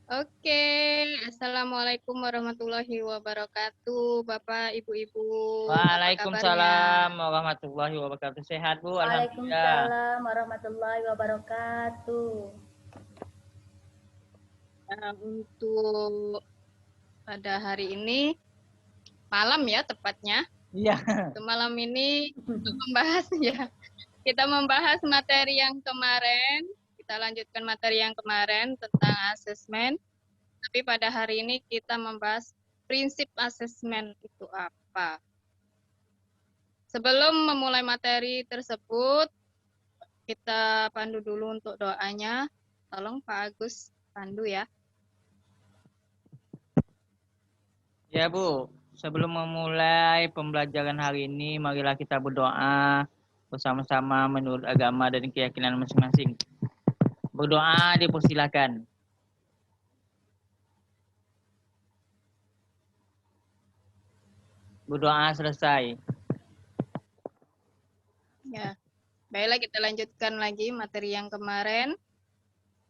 Oke, Assalamualaikum warahmatullahi wabarakatuh, Bapak, Ibu-Ibu, apa kabarnya? Waalaikumsalam warahmatullahi wabarakatuh. Sehat, Bu? Alhamdulillah. Waalaikumsalam warahmatullahi wabarakatuh. Untuk pada hari ini, malam ya tepatnya, Iya. malam ini untuk membahas ya, kita membahas materi yang kemarin, kita lanjutkan materi yang kemarin tentang asesmen, tapi pada hari ini kita membahas prinsip asesmen itu apa. Sebelum memulai materi tersebut, kita pandu dulu untuk doanya. Tolong Pak Agus pandu ya. Ya, Bu. Sebelum memulai pembelajaran hari ini, marilah kita berdoa bersama-sama menurut agama dan keyakinan masing-masing. Berdoa dipersilakan. Berdoa selesai. Ya. Baiklah, kita lanjutkan lagi materi yang kemarin.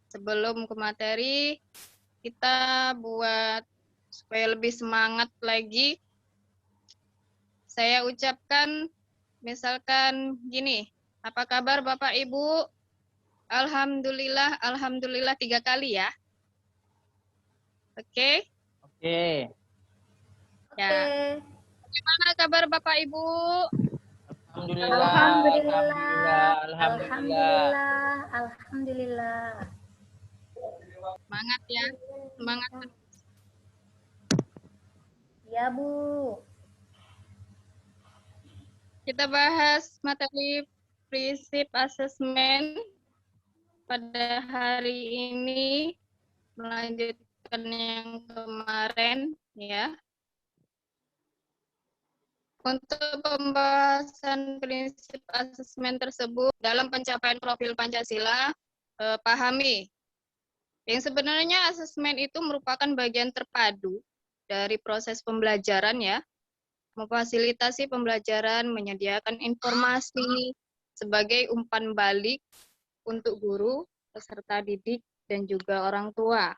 Sebelum ke materi, kita buat supaya lebih semangat lagi. Saya ucapkan misalkan gini, apa kabar Bapak Ibu? Alhamdulillah, alhamdulillah 3 kali ya. Oke? Oke. Ya. Bagaimana kabar Bapak Ibu? Alhamdulillah. Alhamdulillah. Alhamdulillah. Alhamdulillah. Semangat ya, semangat. Ya, Bu. Kita bahas materi prinsip asesmen pada hari ini, melanjutkan yang kemarin ya. Untuk pembahasan prinsip asesmen tersebut dalam pencapaian profil Pancasila, pahami yang sebenarnya asesmen itu merupakan bagian terpadu dari proses pembelajaran ya, memfasilitasi pembelajaran, menyediakan informasi sebagai umpan balik untuk guru, peserta didik, dan juga orang tua.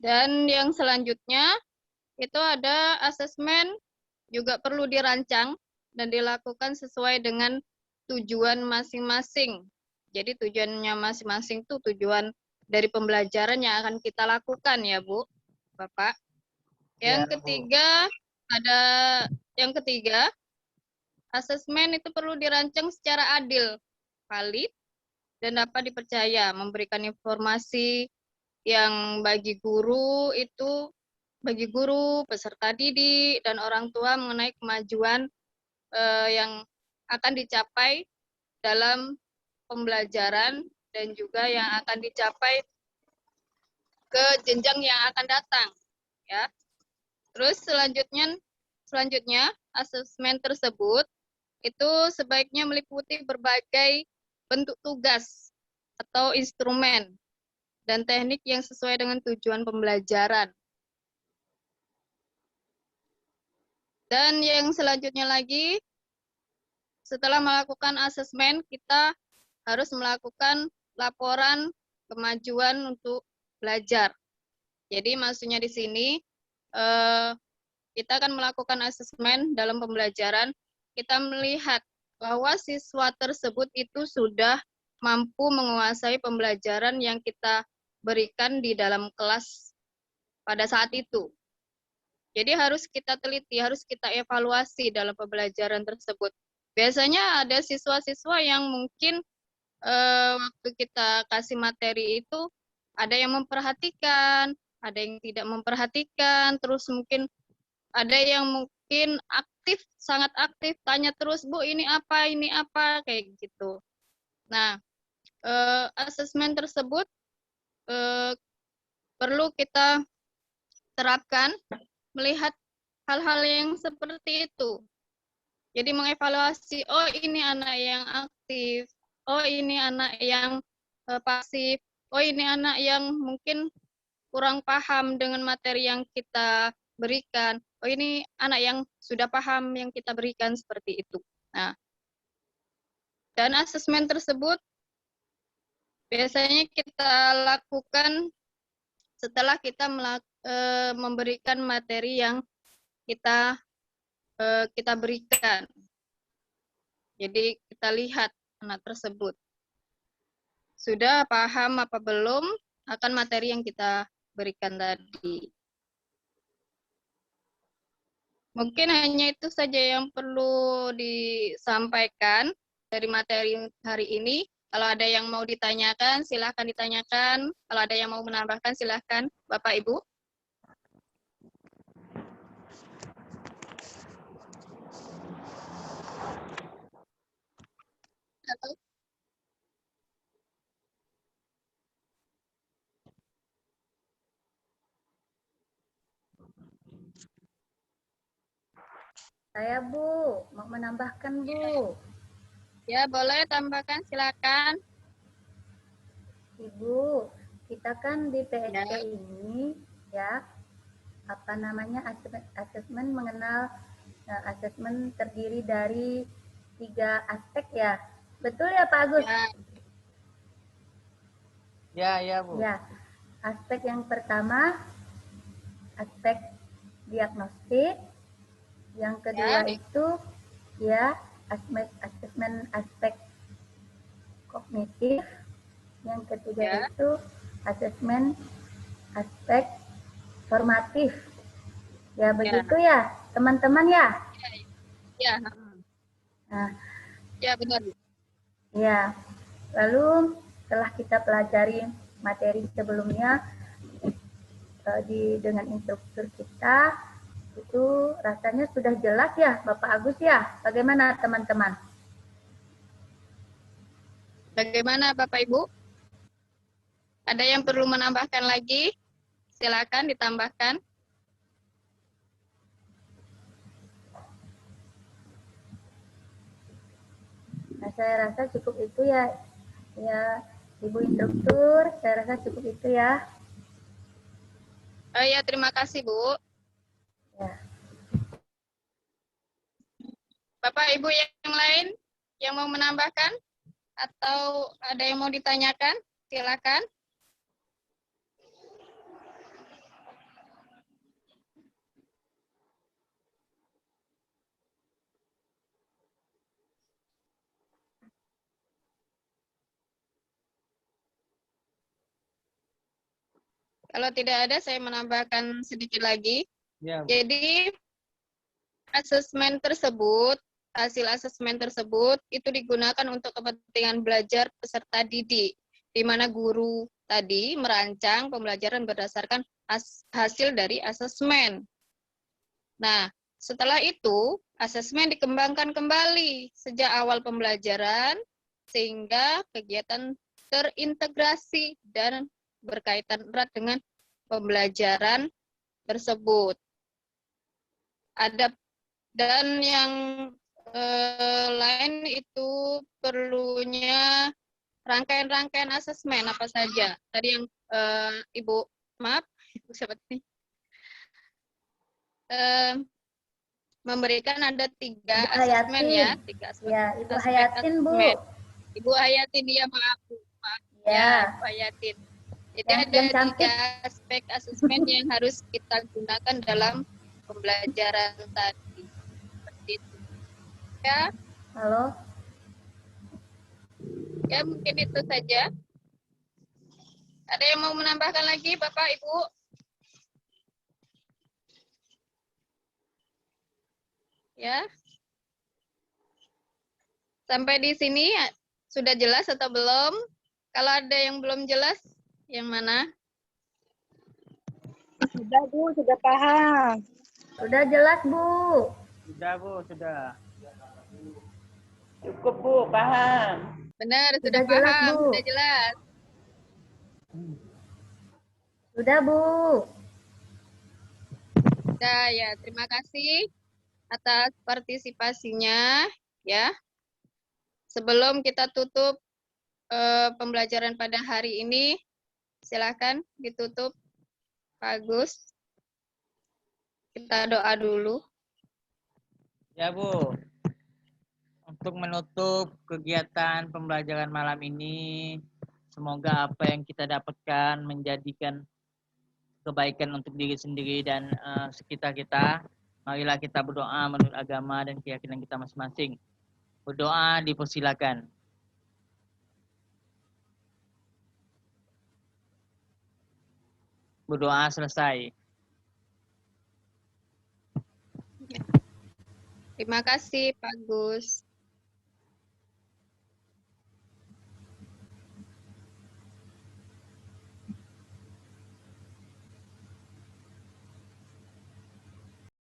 Dan yang selanjutnya, itu ada asesmen juga perlu dirancang dan dilakukan sesuai dengan tujuan masing-masing. Jadi tujuannya masing-masing itu tujuan dari pembelajaran yang akan kita lakukan ya Bu, Bapak. Yang ketiga, ada yang ketiga, asesmen itu perlu dirancang secara adil, valid, dan dapat dipercaya, memberikan informasi yang bagi guru, peserta didik, dan orang tua mengenai kemajuan yang akan dicapai dalam pembelajaran dan juga yang akan dicapai ke jenjang yang akan datang. Ya. Terus selanjutnya asesmen tersebut itu sebaiknya meliputi berbagai bentuk tugas atau instrumen dan teknik yang sesuai dengan tujuan pembelajaran. Dan yang selanjutnya lagi, setelah melakukan asesmen, kita harus melakukan laporan kemajuan untuk belajar. Jadi maksudnya di sini, kita akan melakukan asesmen dalam pembelajaran, kita melihat bahwa siswa tersebut itu sudah mampu menguasai pembelajaran yang kita berikan di dalam kelas pada saat itu. Jadi harus kita teliti, harus kita evaluasi dalam pembelajaran tersebut. Biasanya ada siswa-siswa yang mungkin waktu kita kasih materi itu ada yang memperhatikan, ada yang tidak memperhatikan, terus mungkin ada yang mungkin aktif, sangat aktif, tanya terus, Bu, ini apa, kayak gitu. Nah, asesmen tersebut perlu kita terapkan, melihat hal-hal yang seperti itu. Jadi mengevaluasi, oh ini anak yang aktif, oh ini anak yang pasif, oh ini anak yang mungkin kurang paham dengan materi yang kita berikan, oh ini anak yang sudah paham yang kita berikan, seperti itu. Nah, dan asesmen tersebut biasanya kita lakukan setelah kita memberikan materi yang kita berikan. Jadi kita lihat anak tersebut sudah paham apa belum akan materi yang kita berikan tadi. Mungkin hanya itu saja yang perlu disampaikan dari materi hari ini. Kalau ada yang mau ditanyakan, silahkan ditanyakan. Kalau ada yang mau menambahkan, silahkan Bapak Ibu. Halo. Saya Bu, mau menambahkan Bu. Ya, boleh tambahkan, silakan. Ibu, kita kan di PSK Ya. ini ya, apa namanya, asesmen mengenal, asesmen terdiri dari 3 aspek ya. Betul ya Pak Agus? Ya, Bu. Ya, aspek yang pertama, aspek diagnostik. Yang kedua itu ya asesmen aspek kognitif. Yang ketiga itu asesmen aspek formatif. Ya begitu ya, teman-teman ya? Ya. Nah, ya benar. Ya, lalu setelah kita pelajari materi sebelumnya dengan instruktur kita, itu rasanya sudah jelas ya Bapak Agus ya? Bagaimana teman-teman? Bagaimana Bapak Ibu? Ada yang perlu menambahkan lagi? Silakan ditambahkan. Nah, saya rasa cukup itu ya, Ibu instruktur, saya rasa cukup itu ya. Ya, terima kasih Bu. Ya. Bapak Ibu yang lain yang mau menambahkan atau ada yang mau ditanyakan, silakan. Kalau tidak ada, saya menambahkan sedikit lagi. Ya, Bu. Jadi, asesmen tersebut, hasil asesmen tersebut itu digunakan untuk kepentingan belajar peserta didik, di mana guru tadi merancang pembelajaran berdasarkan hasil dari asesmen. Nah, setelah itu, asesmen dikembangkan kembali sejak awal pembelajaran, sehingga kegiatan terintegrasi dan berkaitan erat dengan pembelajaran tersebut. Dan yang lain itu perlunya rangkaian-rangkaian asesmen apa saja. Tadi yang Ibu, maaf, Ibu seperti memberikan ada 3 asesmen ya, 3 aspek. Ya, Ibu Hayatin Bu. Ibu Hayatin, ya maaf Bu. Ya, Ibu Hayatin. Jadi yang ada 3 aspek asesmen yang harus kita gunakan dalam pembelajaran tadi. Seperti itu. Ya. Halo. Ya, mungkin itu saja. Ada yang mau menambahkan lagi, Bapak, Ibu? Ya. Sampai di sini sudah jelas atau belum? Kalau ada yang belum jelas, yang mana? Sudah Bu, sudah paham. Sudah jelas Bu. Sudah Bu, sudah. Cukup Bu, paham. Benar, sudah jelas, paham, Bu. sudah jelas. Sudah Bu. Sudah ya, terima kasih atas partisipasinya ya. Sebelum kita tutup pembelajaran pada hari ini, silakan ditutup Pak Agus. Kita doa dulu. Ya Bu, untuk menutup kegiatan pembelajaran malam ini, Semoga apa yang kita dapatkan menjadikan kebaikan untuk diri sendiri dan sekitar kita. Marilah kita berdoa menurut agama dan keyakinan kita masing-masing. Berdoa dipersilakan. Berdoa selesai. Terima kasih Pak Gus.